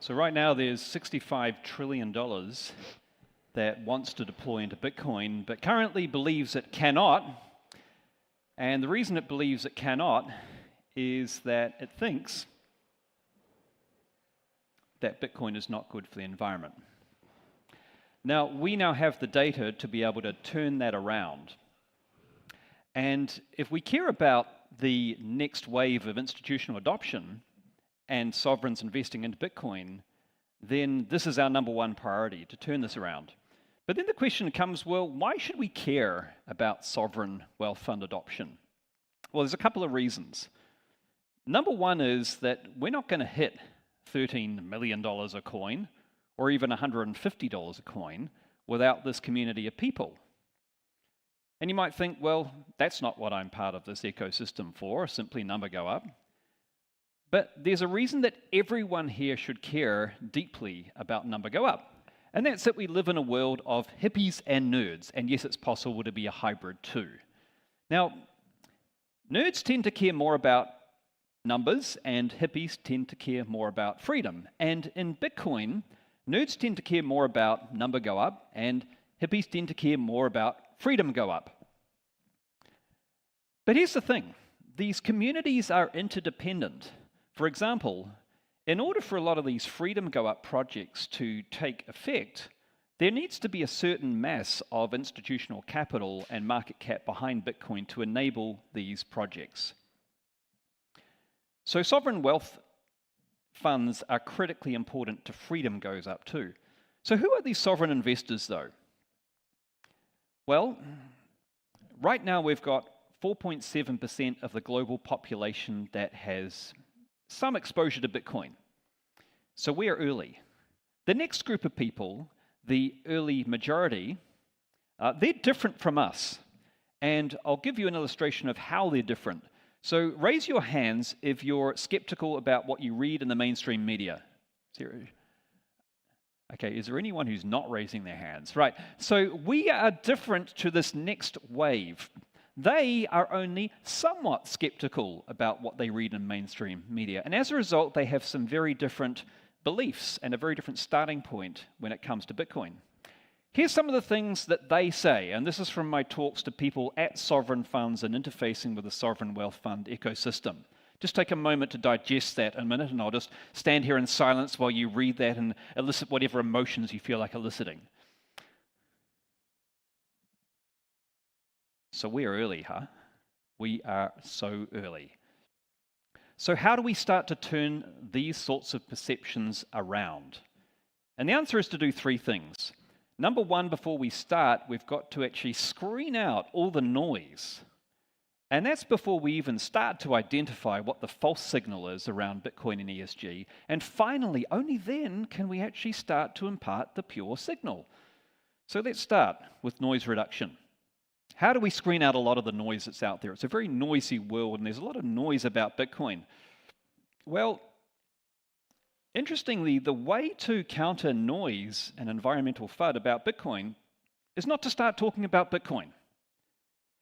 So right now there's $65 trillion that wants to deploy into Bitcoin, but currently believes it cannot. And the reason it believes it cannot is that it thinks that Bitcoin is not good for the environment. Now, we now have the data to be able to turn that around. And if we care about the next wave of institutional adoption and sovereigns investing into Bitcoin, then this is our number one priority, to turn this around. But then the question comes, well, why should we care about sovereign wealth fund adoption? Well, there's a couple of reasons. Number one is that we're not going to hit $13 million a coin or even $150 a coin without this community of people. And you might think, well, that's not what I'm part of this ecosystem for, simply number go up. But there's a reason that everyone here should care deeply about number go up. And that's that we live in a world of hippies and nerds. And yes, it's possible to be a hybrid too. Now, nerds tend to care more about numbers and hippies tend to care more about freedom. And in Bitcoin, nerds tend to care more about number go up and hippies tend to care more about freedom go up. But here's the thing, these communities are interdependent. For example, in order for a lot of these freedom go up projects to take effect, there needs to be a certain mass of institutional capital and market cap behind Bitcoin to enable these projects. So sovereign wealth funds are critically important to freedom goes up too. So who are these sovereign investors though? Well, right now we've got 4.7% of the global population that has some exposure to Bitcoin. So we're early. The next group of people, the early majority, they're different from us. And I'll give you an illustration of how they're different. So raise your hands if you're skeptical about what you read in the mainstream media. Okay, is there anyone who's not raising their hands? Right, so we are different to this next wave. They are only somewhat skeptical about what they read in mainstream media. And as a result, they have some very different beliefs and a very different starting point when it comes to Bitcoin. Here's some of the things that they say, and this is from my talks to people at sovereign funds and interfacing with the sovereign wealth fund ecosystem. Just take a moment to digest that in a minute, and I'll just stand here in silence while you read that and elicit whatever emotions you feel like eliciting. So we're early, huh? We are so early. So how do we start to turn these sorts of perceptions around? And the answer is to do three things. Number one, before we start, we've got to actually screen out all the noise. And that's before we even start to identify what the false signal is around Bitcoin and ESG. And finally, only then can we actually start to impart the pure signal. So let's start with noise reduction. How do we screen out a lot of the noise that's out there? It's a very noisy world, and there's a lot of noise about Bitcoin. Well, interestingly, the way to counter noise and environmental FUD about Bitcoin is not to start talking about Bitcoin.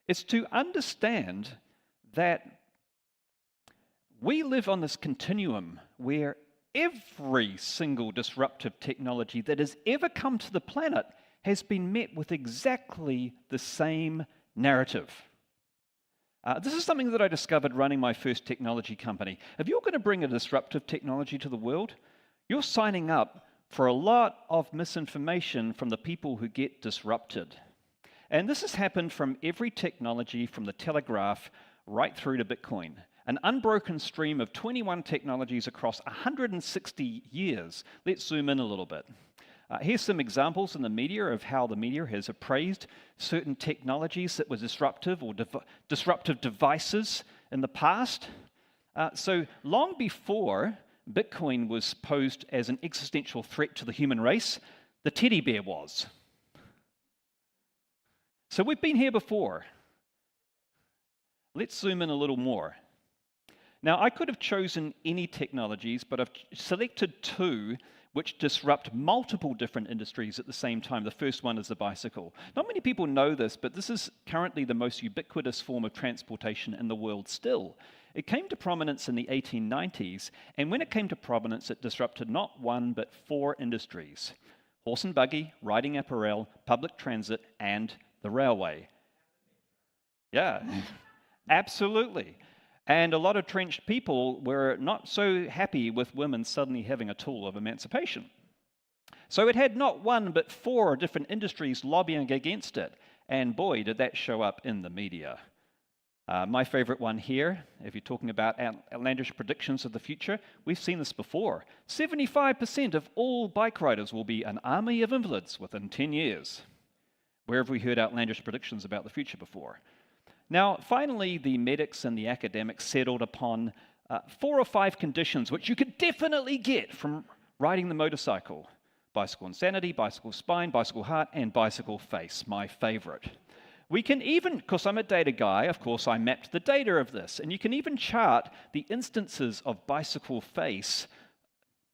It's to understand that we live on this continuum where every single disruptive technology that has ever come to the planet has been met with exactly the same narrative. This is something that I discovered running my first technology company. If you're going to bring a disruptive technology to the world, you're signing up for a lot of misinformation from the people who get disrupted. And this has happened from every technology, from the telegraph right through to Bitcoin. An unbroken stream of 21 technologies across 160 years. Let's zoom in a little bit. Here's some examples in the media of how the media has appraised certain technologies that were disruptive or disruptive devices in the past. So long before Bitcoin was posed as an existential threat to the human race, the teddy bear was. So we've been here before. Let's zoom in a little more. Now, I could have chosen any technologies, but I've selected two which disrupt multiple different industries at the same time. The first one is the bicycle. Not many people know this, but this is currently the most ubiquitous form of transportation in the world still. It came to prominence in the 1890s, and when it came to prominence, it disrupted not one but 4 industries: horse and buggy, riding apparel, public transit, and the railway. Yeah, absolutely. And a lot of trenched people were not so happy with women suddenly having a tool of emancipation. So it had not one but 4 different industries lobbying against it. And boy, did that show up in the media. My favorite one here, if you're talking about outlandish predictions of the future, we've seen this before. 75% of all bike riders will be an army of invalids within 10 years. Where have we heard outlandish predictions about the future before? Now, finally, the medics and the academics settled upon 4 or 5 conditions which you could definitely get from riding the motorcycle: bicycle insanity, bicycle spine, bicycle heart, and bicycle face, my favorite. We can even, because I'm a data guy, of course, I mapped the data of this, and you can even chart the instances of bicycle face,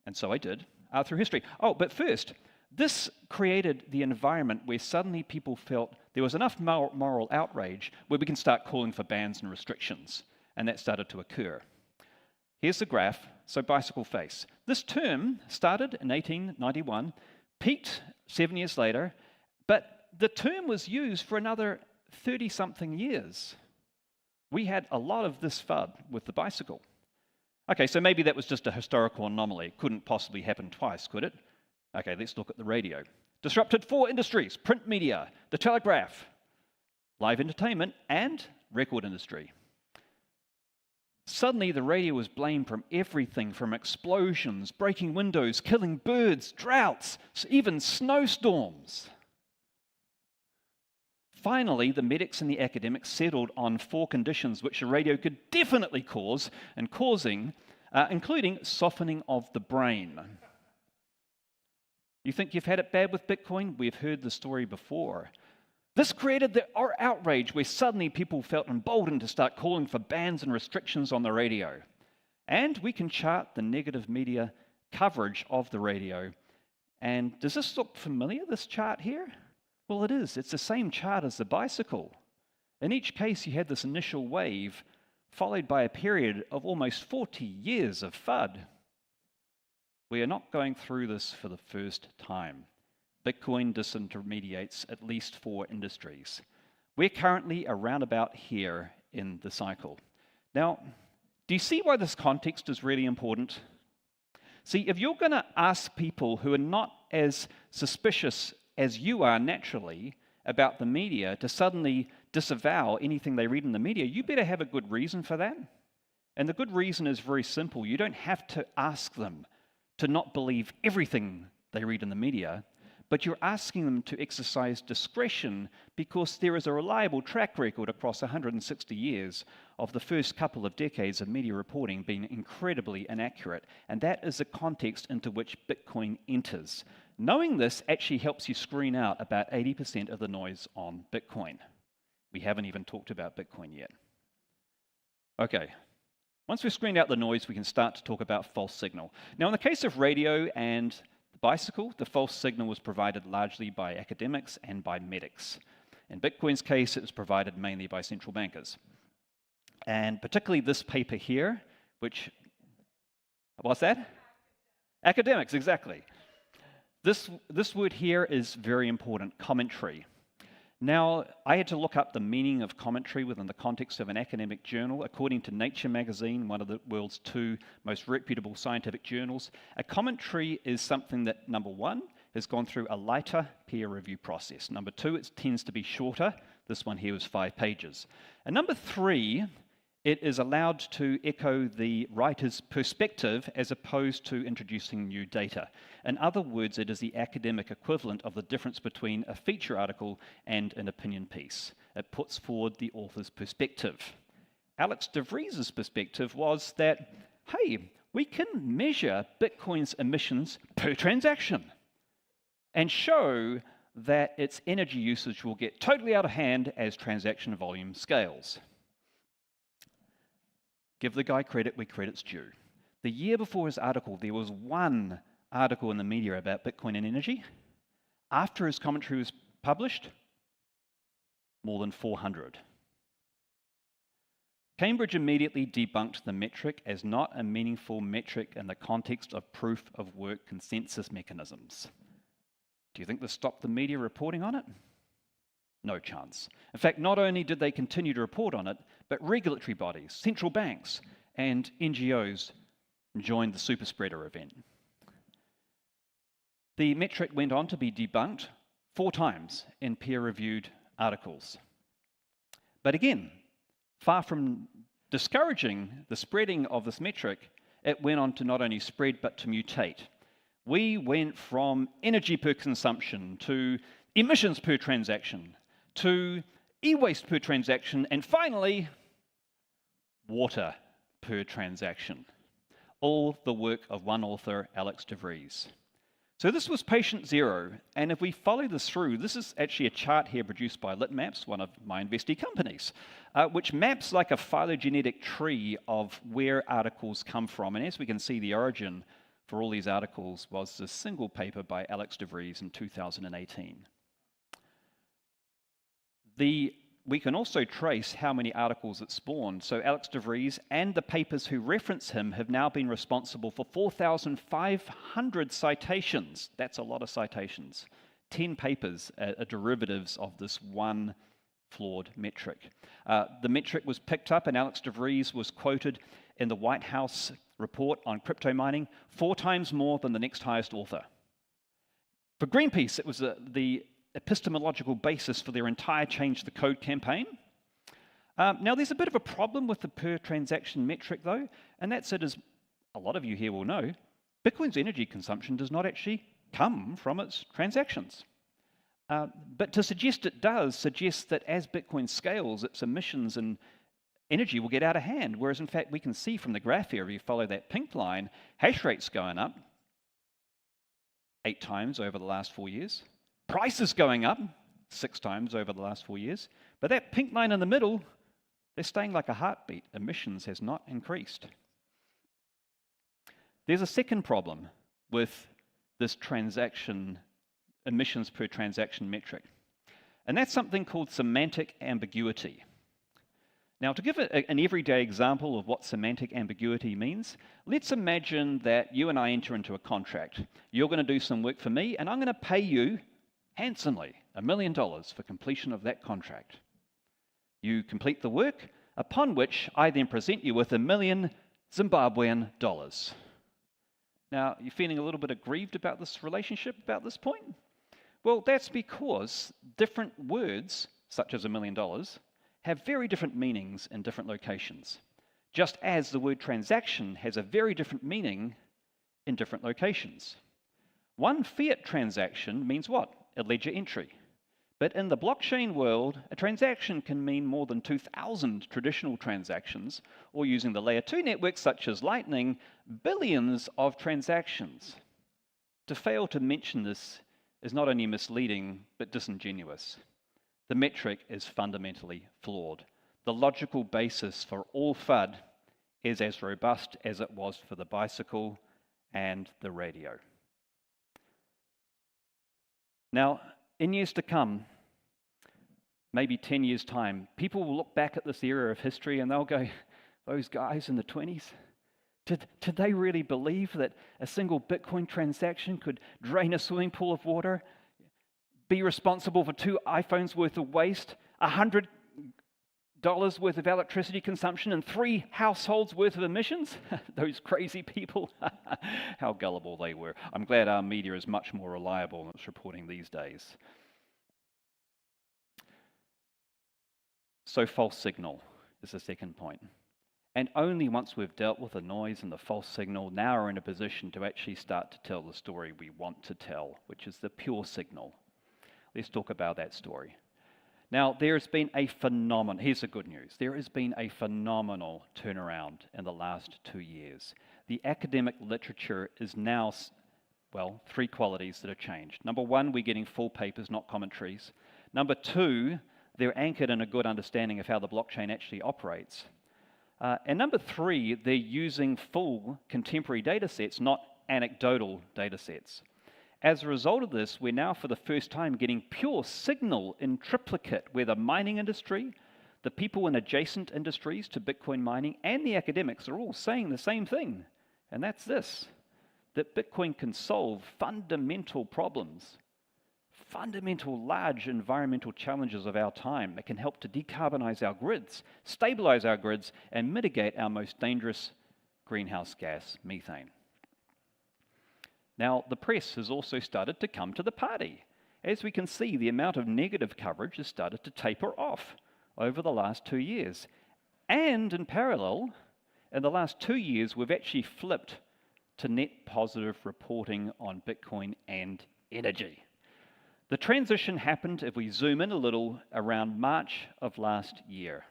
and so I did, through history. Oh, but first, this created the environment where suddenly people felt there was enough moral outrage where we can start calling for bans and restrictions, and that started to occur. Here's the graph. So bicycle face. This term started in 1891, peaked 7 years later, but the term was used for another 30-something years. We had a lot of this FUD with the bicycle. Okay, so maybe that was just a historical anomaly. It couldn't possibly happen twice, could it? Okay, let's look at the radio. Disrupted 4 industries: print media, the telegraph, live entertainment, and record industry. Suddenly, the radio was blamed from everything from explosions, breaking windows, killing birds, droughts, even snowstorms. Finally, the medics and the academics settled on 4 conditions which the radio could definitely cause, and including softening of the brain. You think you've had it bad with Bitcoin? We've heard the story before. This created the outrage where suddenly people felt emboldened to start calling for bans and restrictions on the radio. And we can chart the negative media coverage of the radio. And does this look familiar, this chart here? Well, it is. It's the same chart as the bicycle. In each case, you had this initial wave followed by a period of almost 40 years of FUD. We are not going through this for the first time. Bitcoin disintermediates at least 4 industries. We're currently around about here in the cycle. Now, do you see why this context is really important? See, if you're going to ask people who are not as suspicious as you are naturally about the media to suddenly disavow anything they read in the media, you better have a good reason for that. And the good reason is very simple. You don't have to ask them to not believe everything they read in the media, but you're asking them to exercise discretion because there is a reliable track record across 160 years of the first couple of decades of media reporting being incredibly inaccurate, and that is the context into which Bitcoin enters. Knowing this actually helps you screen out about 80% of the noise on Bitcoin. We haven't even talked about Bitcoin yet. Okay. Once we've screened out the noise, we can start to talk about false signal. Now, in the case of radio and the bicycle, the false signal was provided largely by academics and by medics. In Bitcoin's case, it was provided mainly by central bankers. And particularly this paper here, which, what's that? Academics, exactly. This word here is very important, commentary. Now, I had to look up the meaning of commentary within the context of an academic journal. According to Nature magazine, one of the world's 2 most reputable scientific journals, a commentary is something that, number 1, has gone through a lighter peer review process. Number 2, it tends to be shorter. This one here was 5 pages. And number 3, it is allowed to echo the writer's perspective as opposed to introducing new data. In other words, it is the academic equivalent of the difference between a feature article and an opinion piece. It puts forward the author's perspective. Alex de Vries's perspective was that, hey, we can measure Bitcoin's emissions per transaction and show that its energy usage will get totally out of hand as transaction volume scales. Give the guy credit where credit's due. The year before his article, there was 1 article in the media about Bitcoin and energy. After his commentary was published, more than 400. Cambridge immediately debunked the metric as not a meaningful metric in the context of proof of work consensus mechanisms. Do you think this stopped the media reporting on it? No chance. In fact, not only did they continue to report on it, but regulatory bodies, central banks, and NGOs joined the super spreader event. The metric went on to be debunked 4 times in peer-reviewed articles. But again, far from discouraging the spreading of this metric, it went on to not only spread but to mutate. We went from energy per consumption to emissions per transaction to e-waste per transaction, and finally, water per transaction. All the work of one author, Alex de Vries. So this was patient 0, and if we follow this through, this is actually a chart here produced by Litmaps, one of my investee companies, which maps like a phylogenetic tree of where articles come from. And as we can see, the origin for all these articles was this single paper by Alex de Vries in 2018. We can also trace how many articles it spawned. So Alex de Vries and the papers who reference him have now been responsible for 4,500 citations. That's a lot of citations. 10 papers are derivatives of this one flawed metric. The metric was picked up, and Alex de Vries was quoted in the White House report on crypto mining 4 times more than the next highest author. For Greenpeace, it was the epistemological basis for their entire Change the Code campaign. Now, there's a bit of a problem with the per transaction metric, though, and that's it, as a lot of you here will know, Bitcoin's energy consumption does not actually come from its transactions. But to suggest it does suggests that as Bitcoin scales, its emissions and energy will get out of hand, whereas in fact we can see from the graph here, if you follow that pink line, hash rate's going up 8 times over the last 4 years. Prices going up 6 times over the last 4 years. But that pink line in the middle, they're staying like a heartbeat. Emissions has not increased. There's a second problem with this emissions per transaction metric. And that's something called semantic ambiguity. Now, to give an everyday example of what semantic ambiguity means, let's imagine that you and I enter into a contract. You're going to do some work for me, and I'm going to pay you handsomely, $1 million for completion of that contract. You complete the work, upon which I then present you with $1 million Zimbabwean dollars. Now, you're feeling a little bit aggrieved about this relationship, about this point? Well, that's because different words, such as $1 million, have very different meanings in different locations, just as the word transaction has a very different meaning in different locations. One fiat transaction means what? A ledger entry. But in the blockchain world, a transaction can mean more than 2,000 traditional transactions, or using the layer 2 networks such as Lightning, billions of transactions. To fail to mention this is not only misleading, but disingenuous. The metric is fundamentally flawed. The logical basis for all FUD is as robust as it was for the bicycle and the radio. Now, in years to come, maybe 10 years' time, people will look back at this era of history and they'll go, those guys in the 20s, did they really believe that a single Bitcoin transaction could drain a swimming pool of water, be responsible for 2 iPhones worth of waste, $100 worth of electricity consumption, and 3 households worth of emissions? Those crazy people. How gullible they were. I'm glad our media is much more reliable in its reporting these days. So false signal is the second point. And only once we've dealt with the noise and the false signal, now we're in a position to actually start to tell the story we want to tell, which is the pure signal. Let's talk about that story. Now, there's been a phenomenal, here's the good news, there has been a phenomenal turnaround in the last 2 years. The academic literature is now, well, 3 qualities that have changed. Number 1, we're getting full papers, not commentaries. Number 2, they're anchored in a good understanding of how the blockchain actually operates. And number 3, they're using full contemporary data sets, not anecdotal data sets. As a result of this, we're now for the first time getting pure signal in triplicate, where the mining industry, The people in adjacent industries to Bitcoin mining and the academics are all saying the same thing, and that's this, that Bitcoin can solve fundamental problems, fundamental large environmental challenges of our time. It can help to decarbonize our grids, stabilize our grids, and mitigate our most dangerous greenhouse gas, methane. Now, the press has also started to come to the party. As we can see, the amount of negative coverage has started to taper off over the last 2 years. And in parallel, in the last 2 years, we've actually flipped to net positive reporting on Bitcoin and energy. The transition happened, if we zoom in a little, around March of last year.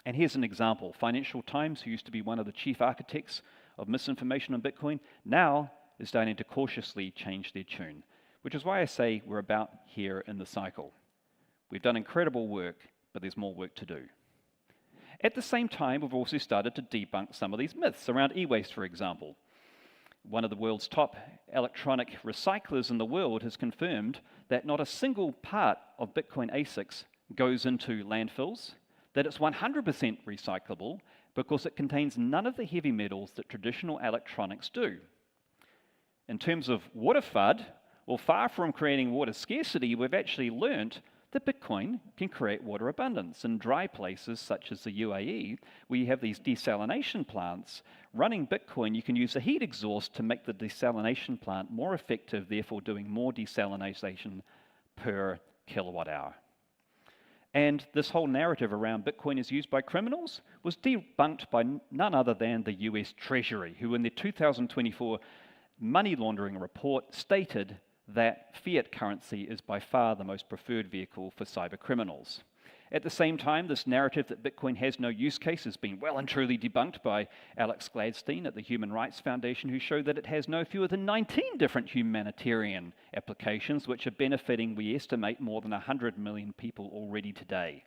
And here's an example. Financial Times, who used to be one of the chief architects of misinformation on Bitcoin, now is starting to cautiously change their tune, which is why I say we're about here in the cycle. We've done incredible work, but there's more work to do. At the same time, we've also started to debunk some of these myths around e-waste, for example. One of the world's top electronic recyclers in the world has confirmed that not a single part of Bitcoin ASICs goes into landfills, that it's 100% recyclable because it contains none of the heavy metals that traditional electronics do. In terms of water FUD, well, far from creating water scarcity, we've actually learnt that Bitcoin can create water abundance in dry places such as the UAE, where you have these desalination plants. Running Bitcoin, you can use a heat exhaust to make the desalination plant more effective, therefore doing more desalination per kilowatt hour. And this whole narrative around Bitcoin is used by criminals was debunked by none other than the US Treasury, who in their 2024 money laundering report stated that fiat currency is by far the most preferred vehicle for cyber criminals. At the same time, this narrative that Bitcoin has no use case has been well and truly debunked by Alex Gladstein at the Human Rights Foundation, who showed that it has no fewer than 19 different humanitarian applications, which are benefiting, we estimate, more than 100 million people already today.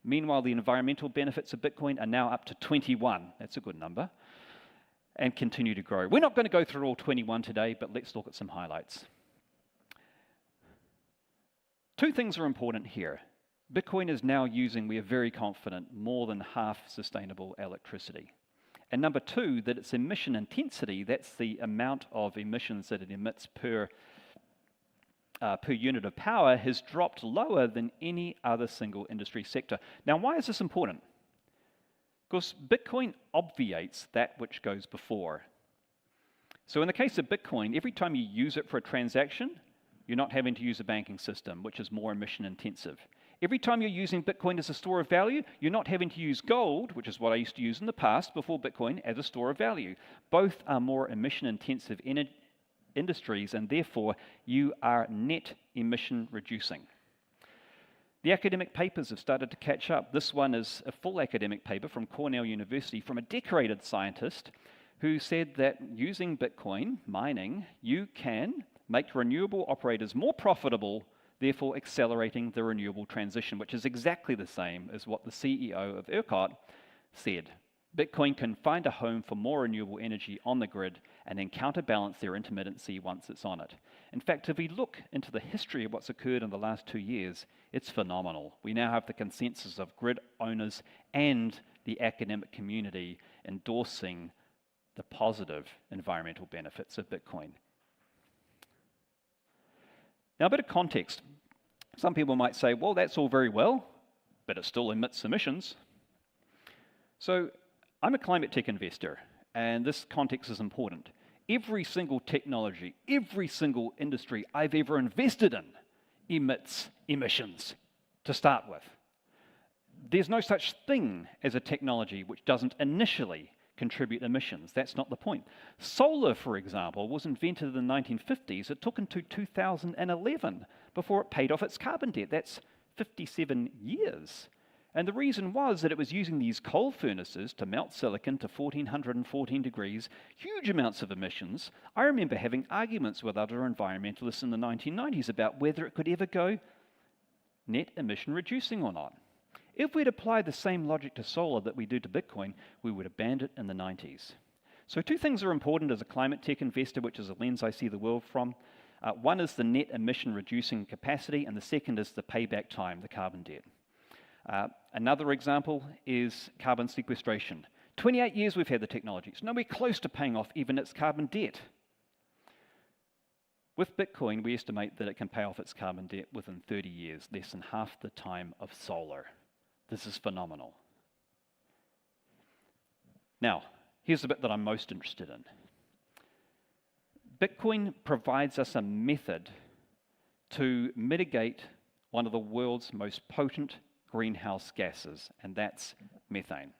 Meanwhile, the environmental benefits of Bitcoin are now up to 21. That's a good number. And continue to grow. We're not going to go through all 21 today, but let's look at some highlights. Two things are important here. Bitcoin is now using, we are very confident, more than half sustainable electricity. And number two, that its emission intensity, that's the amount of emissions that it emits per unit of power, has dropped lower than any other single industry sector. Now, why is this important? Because Bitcoin obviates that which goes before. So in the case of Bitcoin, every time you use it for a transaction, you're not having to use a banking system, which is more emission intensive. Every time you're using Bitcoin as a store of value, you're not having to use gold, which is what I used to use in the past before Bitcoin, as a store of value. Both are more emission intensive industries, and therefore you are net emission reducing. The academic papers have started to catch up. This one is a full academic paper from Cornell University from a decorated scientist who said that using Bitcoin mining, you can make renewable operators more profitable, therefore accelerating the renewable transition, which is exactly the same as what the CEO of ERCOT said. Bitcoin can find a home for more renewable energy on the grid and then counterbalance their intermittency once it's on it. In fact, if we look into the history of what's occurred in the last 2 years, it's phenomenal. We now have the consensus of grid owners and the academic community endorsing the positive environmental benefits of Bitcoin. Now, a bit of context. Some people might say, well, that's all very well, but it still emits emissions. So I'm a climate tech investor, and this context is important. Every single technology, every single industry I've ever invested in emits emissions to start with. There's no such thing as a technology which doesn't initially contribute emissions. That's not the point. Solar, for example, was invented in the 1950s. It took until 2011 before it paid off its carbon debt. That's 57 years. And the reason was that it was using these coal furnaces to melt silicon to 1414 degrees, huge amounts of emissions. I remember having arguments with other environmentalists in the 1990s about whether it could ever go net emission reducing or not. If we'd applied the same logic to solar that we do to Bitcoin, we would have banned it in the 90s. So two things are important as a climate tech investor, which is a lens I see the world from. One is the net emission reducing capacity, and the second is the payback time, the carbon debt. Another example is carbon sequestration. 28 years we've had the technology. It's nowhere close to paying off even its carbon debt. With Bitcoin, we estimate that it can pay off its carbon debt within 30 years, less than half the time of solar. This is phenomenal. Now, here's the bit that I'm most interested in. Bitcoin provides us a method to mitigate one of the world's most potent greenhouse gases, and that's methane.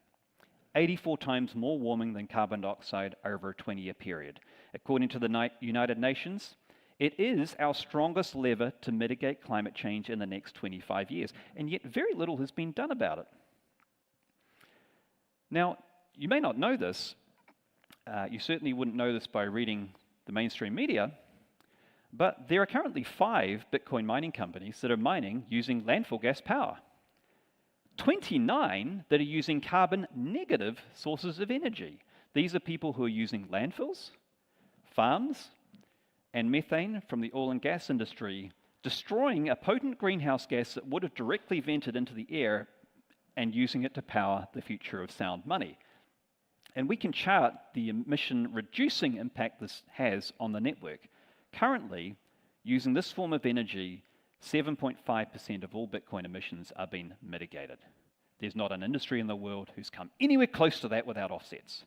84 times more warming than carbon dioxide over a 20-year period. According to the United Nations, it is our strongest lever to mitigate climate change in the next 25 years, and yet very little has been done about it. Now, you may not know this. You certainly wouldn't know this by reading the mainstream media, but there are currently 5 Bitcoin mining companies that are mining using landfill gas power. 29 that are using carbon negative sources of energy. These are people who are using landfills, farms, and methane from the oil and gas industry, destroying a potent greenhouse gas that would have directly vented into the air and using it to power the future of sound money. And we can chart the emission reducing impact this has on the network. Currently, using this form of energy, 7.5% of all Bitcoin emissions are being mitigated. There's not an industry in the world who's come anywhere close to that without offsets.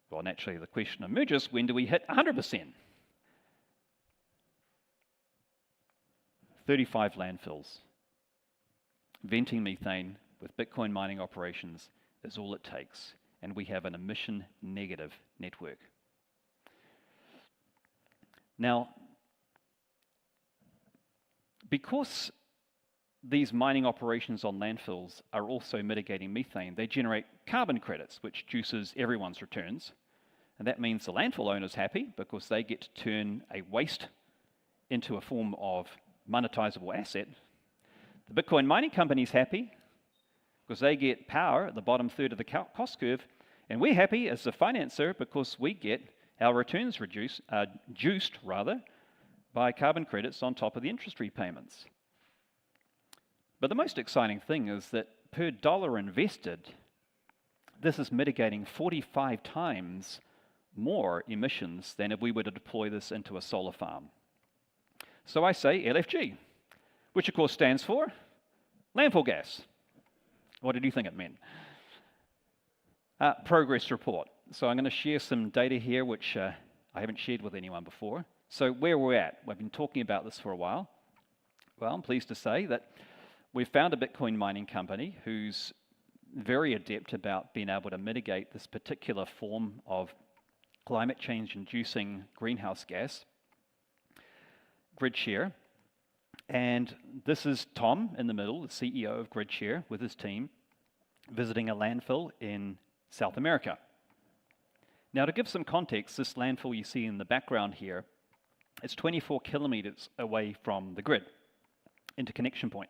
Well, naturally, the question emerges, when do we hit 100%? 35 landfills. Venting methane with Bitcoin mining operations is all it takes, and we have an emission negative network. Now, because these mining operations on landfills are also mitigating methane, they generate carbon credits, which juices everyone's returns. And that means the landfill owner's happy because they get to turn a waste into a form of monetizable asset. The Bitcoin mining company's happy because they get power at the bottom third of the cost curve. And we're happy as the financer because we get our returns juiced by carbon credits on top of the interest repayments. But the most exciting thing is that per dollar invested, this is mitigating 45 times more emissions than if we were to deploy this into a solar farm. So I say LFG, which of course stands for landfill gas. What did you think it meant? Progress report. So I'm going to share some data here which I haven't shared with anyone before. So where we're at, we've been talking about this for a while. Well, I'm pleased to say that we've found a Bitcoin mining company who's very adept about being able to mitigate this particular form of climate change inducing greenhouse gas, GridShare. And this is Tom in the middle, the CEO of GridShare, with his team, visiting a landfill in South America. Now, to give some context, this landfill you see in the background here, it's 24 kilometers away from the grid, interconnection point,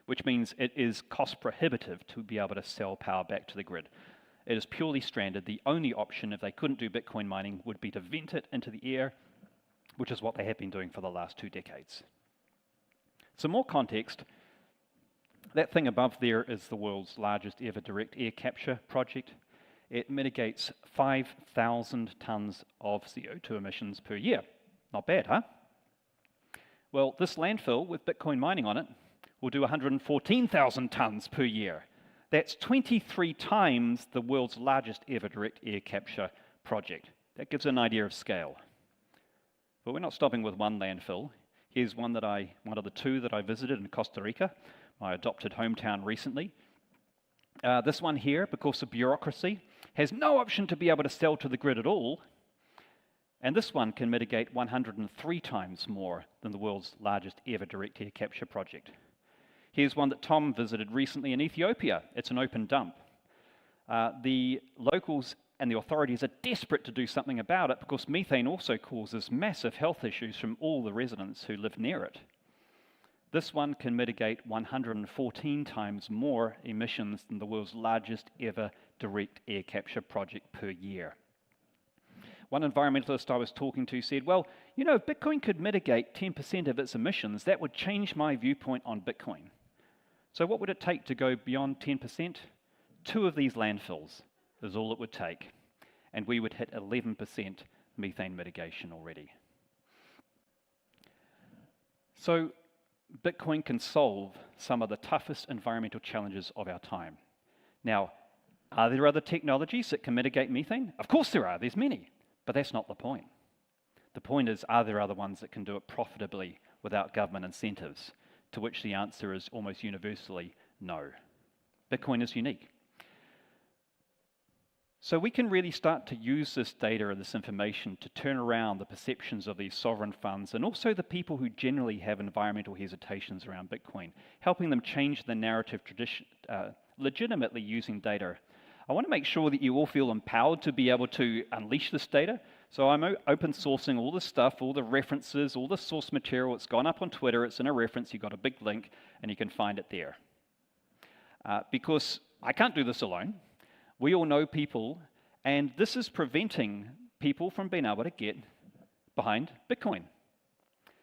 which means it is cost prohibitive to be able to sell power back to the grid. It is purely stranded. The only option, if they couldn't do Bitcoin mining, would be to vent it into the air, which is what they have been doing for the last 2 decades. Some more context, that thing above there is the world's largest ever direct air capture project. It mitigates 5,000 tons of CO2 emissions per year. Not bad, huh? Well, this landfill with Bitcoin mining on it will do 114,000 tons per year. That's 23 times the world's largest ever direct air capture project. That gives an idea of scale. But we're not stopping with one landfill. Here's one of the 2 that I visited in Costa Rica, my adopted hometown recently. This one here, because of bureaucracy, has no option to be able to sell to the grid at all. And this one can mitigate 103 times more than the world's largest ever direct air capture project. Here's one that Tom visited recently in Ethiopia. It's an open dump. The locals and the authorities are desperate to do something about it because methane also causes massive health issues from all the residents who live near it. This one can mitigate 114 times more emissions than the world's largest ever direct air capture project per year. One environmentalist I was talking to said, well, you know, if Bitcoin could mitigate 10% of its emissions, that would change my viewpoint on Bitcoin. So what would it take to go beyond 10%? 2 of these landfills is all it would take, and we would hit 11% methane mitigation already. So Bitcoin can solve some of the toughest environmental challenges of our time. Now, are there other technologies that can mitigate methane? Of course there are, there's many, but that's not the point. The point is, are there other ones that can do it profitably without government incentives? To which the answer is almost universally no. Bitcoin is unique. So we can really start to use this data or this information to turn around the perceptions of these sovereign funds and also the people who generally have environmental hesitations around Bitcoin, helping them change the narrative legitimately using data. I want to make sure that you all feel empowered to be able to unleash this data. So I'm open sourcing all this stuff, all the references, all the source material. It's gone up on Twitter, it's in a reference, you've got a big link, and you can find it there. Because I can't do this alone. We all know people, and this is preventing people from being able to get behind Bitcoin.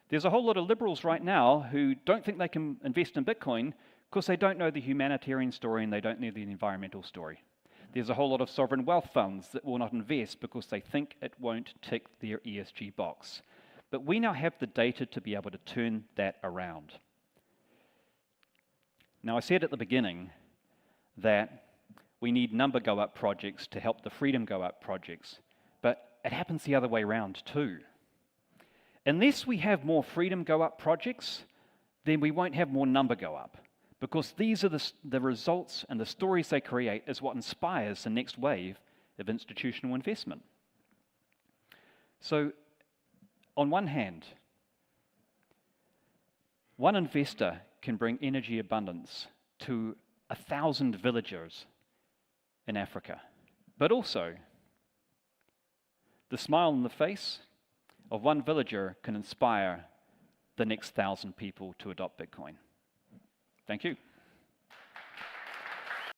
There's a whole lot of liberals right now who don't think they can invest in Bitcoin because they don't know the humanitarian story and they don't know the environmental story. There's a whole lot of sovereign wealth funds that will not invest because they think it won't tick their ESG box. But we now have the data to be able to turn that around. Now, I said at the beginning that we need number go up projects to help the freedom go up projects, but it happens the other way around too. Unless we have more freedom go up projects, then we won't have more number go up, because these are the results and the stories they create is what inspires the next wave of institutional investment. So, on one hand, one investor can bring energy abundance to 1,000 villagers in Africa, but also the smile on the face of one villager can inspire the next 1,000 people to adopt Bitcoin. Thank you.